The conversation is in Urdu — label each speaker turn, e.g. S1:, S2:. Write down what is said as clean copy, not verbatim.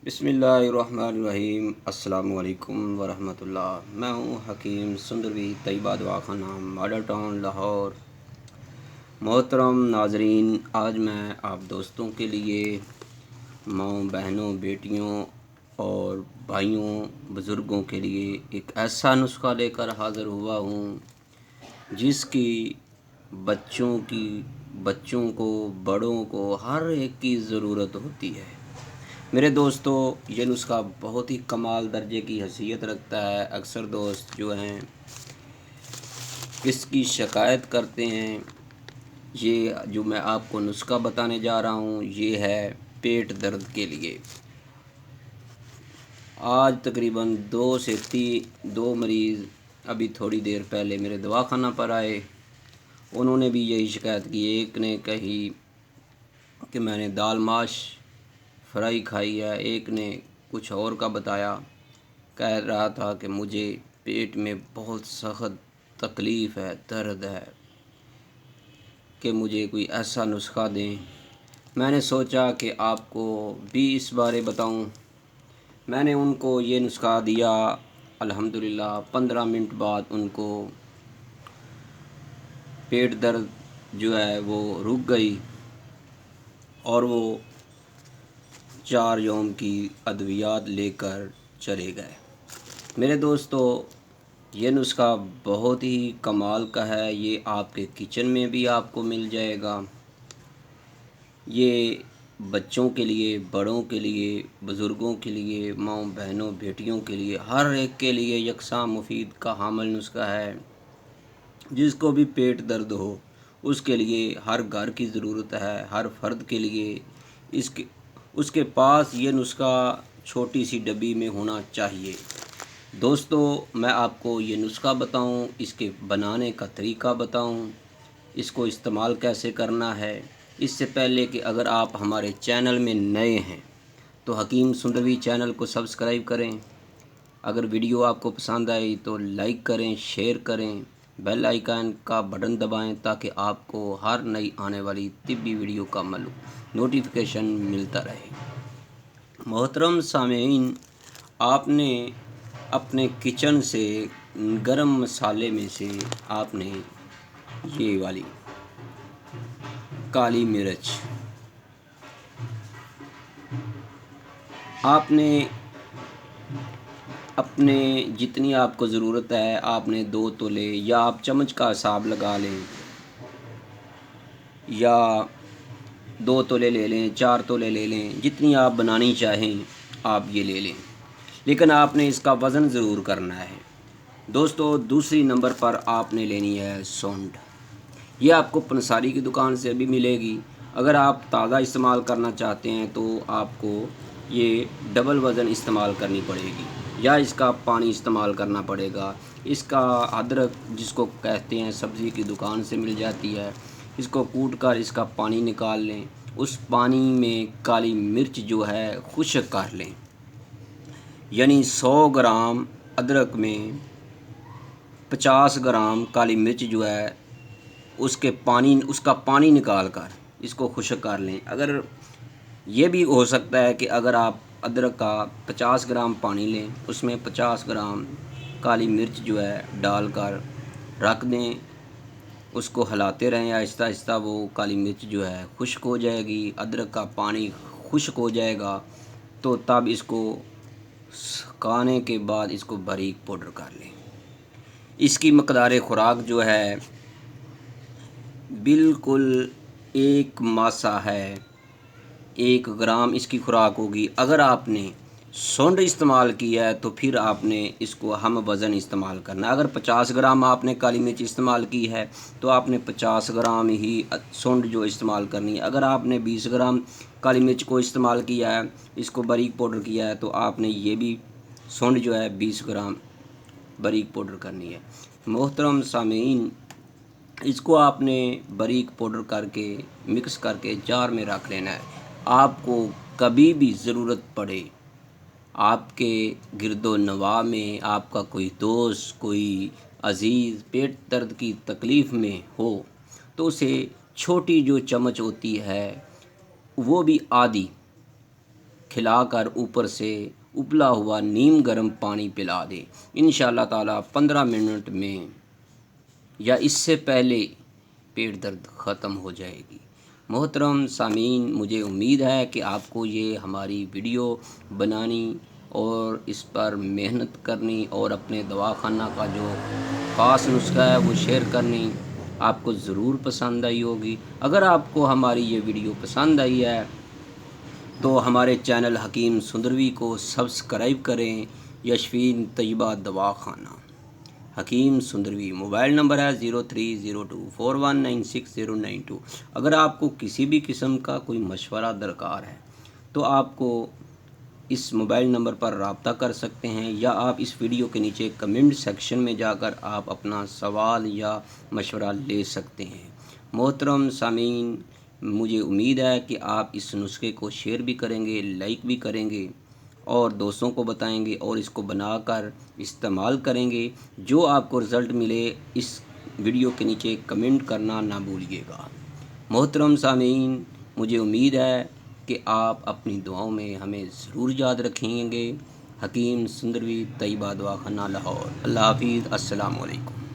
S1: بسم اللہ الرحمن الرحیم۔ السلام علیکم ورحمۃ اللہ۔ میں ہوں حکیم سندروی، طیبہ دواخانہ، ماڈل ٹاؤن، لاہور۔ محترم ناظرین، آج میں آپ دوستوں کے لیے ماؤں، بہنوں، بیٹیوں اور بھائیوں، بزرگوں کے لیے ایک ایسا نسخہ لے کر حاضر ہوا ہوں جس کی بچوں کو، بڑوں کو، ہر ایک کی ضرورت ہوتی ہے۔ میرے دوستو، یہ نسخہ بہت ہی کمال درجے کی حیثیت رکھتا ہے۔ اکثر دوست جو ہیں اس کی شکایت کرتے ہیں۔ یہ جو میں آپ کو نسخہ بتانے جا رہا ہوں یہ ہے پیٹ درد کے لیے۔ آج تقریباً دو مریض ابھی تھوڑی دیر پہلے میرے دواخانہ پر آئے۔ انہوں نے بھی یہی شکایت کی۔ ایک نے کہی کہ میں نے دال ماش فرائی کھائی ہے، ایک نے کچھ اور کا بتایا، کہہ رہا تھا کہ مجھے پیٹ میں بہت سخت تکلیف ہے، درد ہے، کہ مجھے کوئی ایسا نسخہ دیں۔ میں نے سوچا کہ آپ کو بھی اس بارے بتاؤں۔ میں نے ان کو یہ نسخہ دیا۔ الحمدللہ 15 منٹ بعد ان کو پیٹ درد جو ہے وہ رک گئی اور وہ 4 یوم کی ادویات لے کر چلے گئے۔ میرے دوستو، یہ نسخہ بہت ہی کمال کا ہے۔ یہ آپ کے کچن میں بھی آپ کو مل جائے گا۔ یہ بچوں کے لیے، بڑوں کے لیے، بزرگوں کے لیے، ماؤں، بہنوں، بیٹیوں کے لیے، ہر ایک کے لیے یکساں مفید کا حامل نسخہ ہے۔ جس کو بھی پیٹ درد ہو اس کے لیے ہر گھر کی ضرورت ہے، ہر فرد کے لیے اس کے پاس یہ نسخہ چھوٹی سی ڈبی میں ہونا چاہیے۔ دوستو، میں آپ کو یہ نسخہ بتاؤں، اس کے بنانے کا طریقہ بتاؤں، اس کو استعمال کیسے کرنا ہے، اس سے پہلے کہ اگر آپ ہمارے چینل میں نئے ہیں تو حکیم سندروی چینل کو سبسکرائب کریں۔ اگر ویڈیو آپ کو پسند آئی تو لائک کریں، شیئر کریں، بیل آئیکن کا بٹن دبائیں تاکہ آپ کو ہر نئی آنے والی طبی ویڈیو کا نوٹیفیکیشن ملتا رہے۔ محترم سامعین، آپ نے اپنے کچن سے گرم مسالے میں سے آپ نے یہ والی کالی مرچ آپ نے اپنے جتنی آپ کو ضرورت ہے آپ نے 2 تولے یا آپ چمچ کا حساب لگا لیں، یا 2 تولے لے لیں، 4 تولے لے لیں، جتنی آپ بنانی چاہیں آپ یہ لے لیں، لیکن آپ نے اس کا وزن ضرور کرنا ہے۔ دوستو، دوسری نمبر پر آپ نے لینی ہے سونڈ۔ یہ آپ کو پنساری کی دکان سے بھی ملے گی۔ اگر آپ تازہ استعمال کرنا چاہتے ہیں تو آپ کو یہ ڈبل وزن استعمال کرنی پڑے گی، یا اس کا پانی استعمال کرنا پڑے گا۔ اس کا ادرک جس کو کہتے ہیں سبزی کی دکان سے مل جاتی ہے، اس کو کوٹ کر اس کا پانی نکال لیں۔ اس پانی میں کالی مرچ جو ہے خشک کر لیں، یعنی 100 گرام ادرک میں 50 گرام کالی مرچ جو ہے اس کا پانی نکال کر اس کو خشک کر لیں۔ اگر یہ بھی ہو سکتا ہے کہ اگر آپ ادرک کا 50 گرام پانی لیں، اس میں 50 گرام کالی مرچ جو ہے ڈال کر رکھ دیں، اس کو ہلاتے رہیں آہستہ آہستہ، وہ کالی مرچ جو ہے خشک ہو جائے گی، ادرک کا پانی خشک ہو جائے گا، تو تب اس کو سکھانے کے بعد اس کو باریک پاؤڈر کر لیں۔ اس کی مقدار خوراک جو ہے بالکل 1 ماسہ ہے، 1 گرام اس کی خوراک ہوگی۔ اگر آپ نے سونڈ استعمال کیا ہے تو پھر آپ نے اس کو ہم وزن استعمال کرنا ہے۔ اگر 50 گرام آپ نے کالی مرچ استعمال کی ہے تو آپ نے 50 گرام ہی سونڈ جو استعمال کرنی ہے۔ اگر آپ نے 20 گرام کالی مرچ کو استعمال کیا ہے، اس کو باریک پاؤڈر کیا ہے، تو آپ نے یہ بھی سونڈ جو ہے 20 گرام باریک پاؤڈر کرنی ہے۔ محترم سامعین، اس کو آپ نے باریک پاؤڈر کر کے مکس کر کے جار میں رکھ لینا ہے۔ آپ کو کبھی بھی ضرورت پڑے، آپ کے گرد و نواح میں آپ کا کوئی دوست، کوئی عزیز پیٹ درد کی تکلیف میں ہو، تو اسے چھوٹی جو چمچ ہوتی ہے وہ بھی آدھی کھلا کر اوپر سے ابلا ہوا نیم گرم پانی پلا دیں، انشاءاللہ تعالی 15 منٹ میں یا اس سے پہلے پیٹ درد ختم ہو جائے گی۔ محترم سامعین، مجھے امید ہے کہ آپ کو یہ ہماری ویڈیو بنانی اور اس پر محنت کرنی اور اپنے دواخانہ کا جو خاص نسخہ ہے وہ شیئر کرنی آپ کو ضرور پسند آئی ہوگی۔ اگر آپ کو ہماری یہ ویڈیو پسند آئی ہے تو ہمارے چینل حکیم سندروی کو سبسکرائب کریں۔ یشفین طیبہ دواخانہ حکیم سندروی، موبائل نمبر ہے 0302419692۔ اگر آپ کو کسی بھی قسم کا کوئی مشورہ درکار ہے تو آپ کو اس موبائل نمبر پر رابطہ کر سکتے ہیں، یا آپ اس ویڈیو کے نیچے کمنٹ سیکشن میں جا کر آپ اپنا سوال یا مشورہ لے سکتے ہیں۔ محترم سامعین، مجھے امید ہے کہ آپ اس نسخے کو شیئر بھی کریں گے، لائک بھی کریں گے اور دوستوں کو بتائیں گے اور اس کو بنا کر استعمال کریں گے۔ جو آپ کو رزلٹ ملے اس ویڈیو کے نیچے کمنٹ کرنا نہ بھولیے گا۔ محترم سامعین، مجھے امید ہے کہ آپ اپنی دعاؤں میں ہمیں ضرور یاد رکھیں گے۔ حکیم سندروی طیبہ دواخانہ لاہور۔ اللہ حافظ، السلام علیکم۔